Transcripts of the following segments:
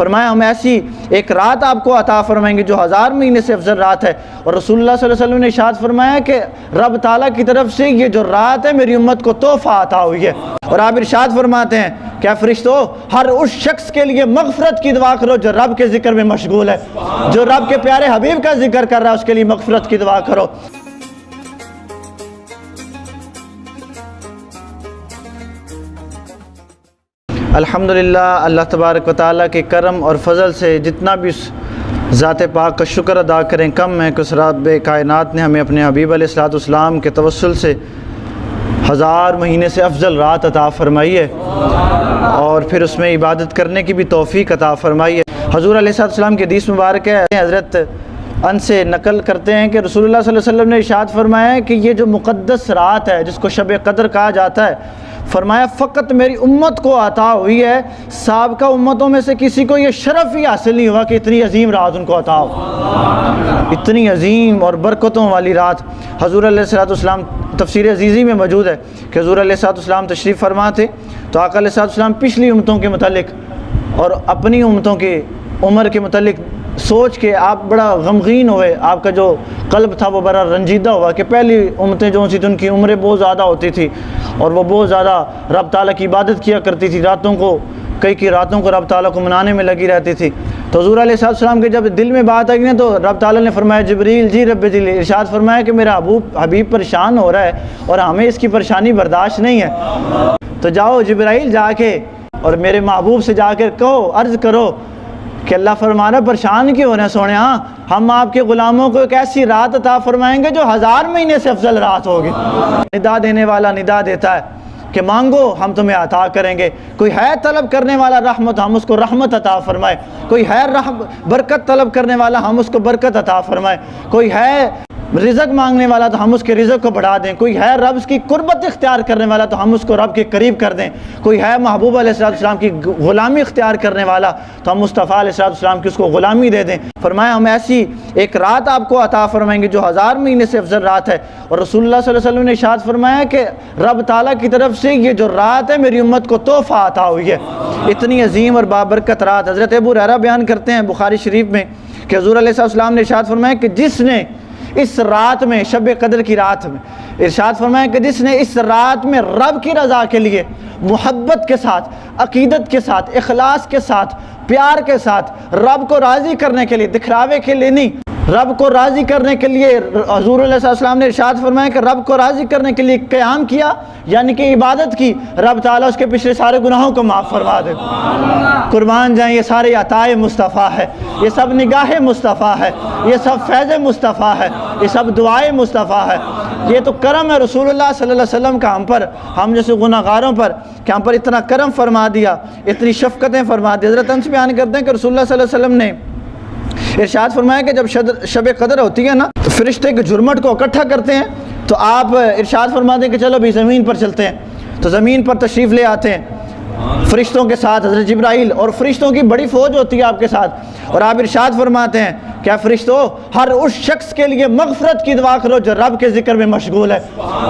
فرمایا ہم ایسی ایک رات آپ کو عطا فرمائیں گے جو 1000 مہینے سے افضل رات ہے۔ اور رسول اللہ صلی اللہ علیہ وسلم نے ارشاد فرمایا کہ رب تعالیٰ کی طرف سے یہ جو رات ہے میری امت کو تحفہ عطا ہوئی ہے۔ اور آپ ارشاد فرماتے ہیں کیا فرشتوں ہر اس شخص کے لیے مغفرت کی دعا کرو جو رب کے ذکر میں مشغول ہے، جو رب کے پیارے حبیب کا ذکر کر رہا ہے، اس کے لیے مغفرت کی دعا کرو۔ الحمدللہ اللہ تبارک و تعالیٰ کے کرم اور فضل سے جتنا بھی ذات پاک کا شکر ادا کریں کم ہے کہ اس رب کائنات نے ہمیں اپنے حبیب علیہ الصلوۃ والسلام کے توسل سے 1000 مہینے سے افضل رات عطا فرمائی ہے اور پھر اس میں عبادت کرنے کی بھی توفیق عطا فرمائی ہے۔ حضور علیہ الصلوۃ والسلام کی حدیث مبارک ہے، حضرت ان سے نقل کرتے ہیں کہ رسول اللہ صلی اللہ علیہ وسلم نے ارشاد فرمایا ہے کہ یہ جو مقدس رات ہے جس کو شب قدر کہا جاتا ہے، فرمایا فقط میری امت کو عطا ہوئی ہے، سابقہ امتوں میں سے کسی کو یہ شرف ہی حاصل نہیں ہوا کہ اتنی عظیم رات ان کو عطا ہو، اتنی عظیم اور برکتوں والی رات۔ حضور علیہ الصلوۃ والسلام تفسیر عزیزی میں موجود ہے کہ حضور علیہ الصلوۃ والسلام تشریف فرما تھے تو آقا علیہ الصلوۃ والسلام پچھلی امتوں کے متعلق اور اپنی امتوں کے عمر کے متعلق سوچ کے آپ بڑا غمگین ہوئے، آپ کا جو قلب تھا وہ بڑا رنجیدہ ہوا کہ پہلی امتیں جو تھیں ان کی عمریں بہت زیادہ ہوتی تھی اور وہ بہت زیادہ رب تعالیٰ کی عبادت کیا کرتی تھی، راتوں کو کئی راتوں کو رب تعالیٰ کو منانے میں لگی رہتی تھی۔ تو حضور علیہ السلام کے جب دل میں بات آئی نا تو رب تعالیٰ نے فرمایا جبریل جی رب جل ارشاد فرمایا کہ میرا حبیب پریشان ہو رہا ہے اور ہمیں اس کی پریشانی برداشت نہیں ہے، تو جاؤ جبرائیل جا کے اور میرے محبوب سے جا کر کہو عرض کرو کہ اللہ فرمانا پریشان کیوں ہو رہے ہیں سونے، ہاں ہم آپ کے غلاموں کو ایک ایسی رات عطا فرمائیں گے جو 1000 مہینے سے افضل رات ہوگی۔ ندا دینے والا ندا دیتا ہے کہ مانگو ہم تمہیں عطا کریں گے، کوئی ہے طلب کرنے والا رحمت ہم اس کو رحمت عطا فرمائے، کوئی ہے برکت طلب کرنے والا ہم اس کو برکت عطا فرمائے، کوئی ہے رزق مانگنے والا تو ہم اس کے رزق کو بڑھا دیں، کوئی ہے رب کی قربت اختیار کرنے والا تو ہم اس کو رب کے قریب کر دیں، کوئی ہے محبوب علیہ السلام کی غلامی اختیار کرنے والا تو ہم مصطفیٰ علیہ السلام کی اس کو غلامی دے دیں۔ فرمایا ہم ایسی ایک رات آپ کو عطا فرمائیں گے جو 1000 مہینے سے افضل رات ہے۔ اور رسول اللہ صلی اللہ علیہ وسلم نے ارشاد فرمایا کہ رب تعالیٰ کی طرف سے یہ جو رات ہے میری امت کو تحفہ عطا ہوئی ہے، اتنی عظیم اور بابرکت رات۔ حضرت ابو ہریرہ بیان کرتے ہیں بخاری شریف میں کہ حضور علیہ السلام نے ارشاد فرمایا کہ جس نے اس رات میں شب قدر کی رات میں ارشاد فرمایا کہ جس نے اس رات میں رب کی رضا کے لیے محبت کے ساتھ، عقیدت کے ساتھ، اخلاص کے ساتھ، پیار کے ساتھ، رب کو راضی کرنے کے لیے، دکھلاوے کے لیے نہیں، رب کو راضی کرنے کے لیے حضور علیہ السلام نے ارشاد فرمایا کہ رب کو راضی کرنے کے لیے قیام کیا یعنی کہ عبادت کی، رب تعالیٰ اس کے پچھلے سارے گناہوں کو معاف فرما دے۔ قربان جائیں یہ سارے عطائے مصطفیٰ ہے، یہ سب نگاہ مصطفیٰ ہے، یہ سب فیض مصطفیٰ ہے، یہ سب دعائے مصطفیٰ ہے، یہ تو کرم ہے رسول اللہ صلی اللہ علیہ وسلم کا ہم پر، ہم جیسے گناہ گاروں پر کہ ہم پر اتنا کرم فرما دیا، اتنی شفقتیں فرما دی۔ حضرت انس بیان کرتے ہیں کہ رسول اللہ صلی اللہ علیہ وسلم نے ارشاد فرمایا کہ جب شب قدر ہوتی ہے نا تو فرشتے کے جھرمٹ کو اکٹھا کرتے ہیں تو آپ ارشاد فرماتے ہیں کہ چلو بھی زمین پر چلتے ہیں، تو زمین پر تشریف لے آتے ہیں فرشتوں کے ساتھ حضرت جبرائیل، اور فرشتوں کی بڑی فوج ہوتی ہے آپ کے ساتھ، اور آپ ارشاد فرماتے ہیں کیا فرشتوں ہر اس شخص کے لیے مغفرت کی دعا کرو جو رب کے ذکر میں مشغول ہے،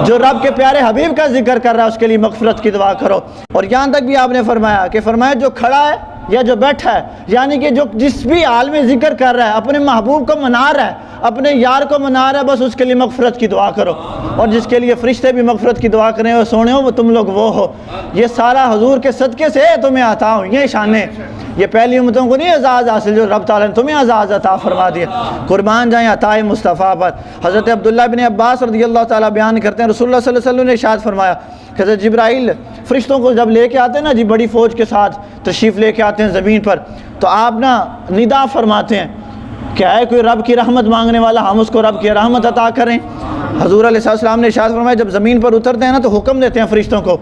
جو رب کے پیارے حبیب کا ذکر کر رہا ہے اس کے لیے مغفرت کی دعا کرو۔ اور یہاں تک بھی آپ نے فرمایا جو کھڑا ہے یا جو بیٹھا ہے، یعنی کہ جو جس بھی حال میں ذکر کر رہا ہے، اپنے محبوب کو منا رہا ہے، اپنے یار کو منا رہا ہے، بس اس کے لیے مغفرت کی دعا کرو، اور جس کے لیے فرشتے بھی مغفرت کی دعا کریں وہ سونے ہو وہ تم لوگ وہ ہو۔ یہ سارا حضور کے صدقے سے تمہیں عطا ہوئی ہیں شانیں، یہ پہلی امتوں کو نہیں اعزاز حاصل جو رب تعالیٰ نے تمہیں اعزاز عطا فرما دیا۔ قربان جائیں عطائے مصطفیٰ پر۔ حضرت عبداللہ بن عباس رضی اللہ تعالیٰ بیان کرتے ہیں رسول اللہ صلی اللہ علیہ وسلم نے ارشاد فرمایا کہ حضرت جبرائیل فرشتوں کو جب لے کے آتے ہیں نا جی بڑی فوج کے ساتھ تشریف لے کے آتے ہیں زمین پر، تو آپ نا ندا فرماتے ہیں کہ ہے کوئی رب کی رحمت مانگنے والا ہم اس کو رب کی رحمت عطا کریں۔ حضور علیہ السلام نے ارشاد فرمایا جب زمین پر اترتے ہیں نا تو حکم دیتے ہیں فرشتوں کو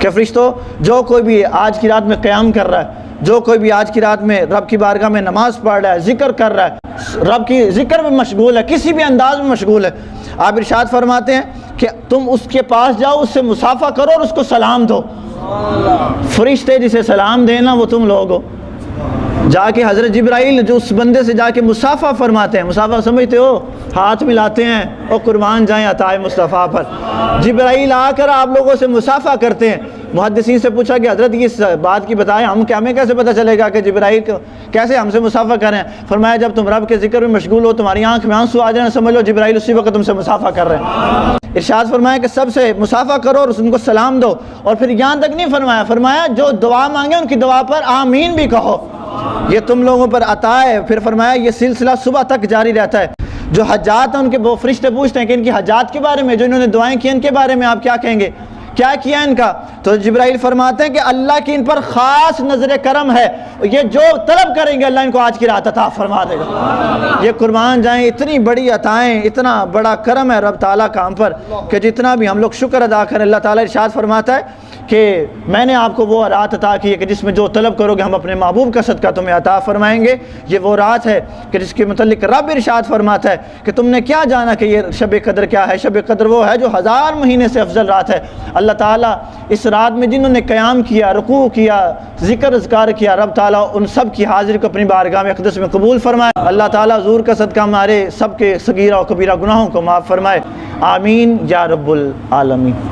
کہ فرشتوں جو کوئی بھی آج کی رات میں قیام کر رہا ہے، جو کوئی بھی آج کی رات میں رب کی بارگاہ میں نماز پڑھ رہا ہے، ذکر کر رہا ہے، رب کی ذکر میں مشغول ہے، کسی بھی انداز میں مشغول ہے، آپ ارشاد فرماتے ہیں کہ تم اس کے پاس جاؤ، اس سے مصافحہ کرو اور اس کو سلام دو۔ فرشتے جسے سلام دینا وہ تم لوگ ہو۔ جا کے حضرت جبرائیل جو اس بندے سے جا کے مصافحہ فرماتے ہیں، مصافحہ سمجھتے ہو، ہاتھ ملاتے ہیں، اور قربان جائیں عطائے مصطفیٰ پر۔ جبرائیل آ کر آپ لوگوں سے مصافحہ کرتے ہیں، محدثین سے پوچھا کہ حضرت اس بات کی بتائیں ہمیں کیسے پتہ چلے گا کہ جبرائیل کو کیسے ہم سے مصافحہ کریں؟ فرمایا جب تم رب کے ذکر میں مشغول ہو تمہاری آنکھ میں آنسو آ جائیں سمجھ لو جبرائیل اسی وقت تم سے مصافحہ کر رہے ہیں۔ ارشاد فرمایا کہ سب سے مصافحہ کرو اور ان کو سلام دو، اور پھر یہاں تک نہیں فرمایا جو دعا مانگے ان کی دعا پر آمین بھی کہو، یہ تم لوگوں پر عطا ہے۔ پھر فرمایا یہ سلسلہ صبح تک جاری رہتا ہے۔ جو حجات ہیں ان کے وہ فرشتے پوچھتے ہیں کہ ان کی حجات کے بارے میں، جو انہوں نے دعائیں کی ان کے بارے میں آپ کیا کہیں گے، کیا کیا ان کا؟ تو جبرائیل فرماتے ہیں کہ اللہ کی ان پر خاص نظر کرم ہے، یہ جو طلب کریں گے اللہ ان کو آج کی رات عطا فرما دے گا۔ یہ قربان جائیں اتنی بڑی عطائیں، اتنا بڑا کرم ہے رب تعالیٰ کا ہم پر کہ جتنا بھی ہم لوگ شکر ادا کریں۔ اللہ تعالیٰ ارشاد فرماتا ہے کہ میں نے آپ کو وہ رات عطا کی ہے کہ جس میں جو طلب کرو گے ہم اپنے محبوب کا صدقہ تمہیں عطا فرمائیں گے۔ یہ وہ رات ہے کہ جس کے متعلق رب ارشاد فرماتا ہے کہ تم نے کیا جانا کہ یہ شب قدر کیا ہے؟ شب قدر وہ ہے جو 1000 مہینے سے افضل رات ہے۔ اللہ تعالیٰ اس رات میں جنہوں نے قیام کیا، رکوع کیا، ذکر اذکار کیا، رب تعالیٰ ان سب کی حاضری کو اپنی بارگاہ میں اقدس میں قبول فرمائے۔ اللہ تعالیٰ حضور کا صدقہ ہمارے سب کے صغیرہ و کبیرہ گناہوں کو معاف فرمائے، آمین یا رب العالمین۔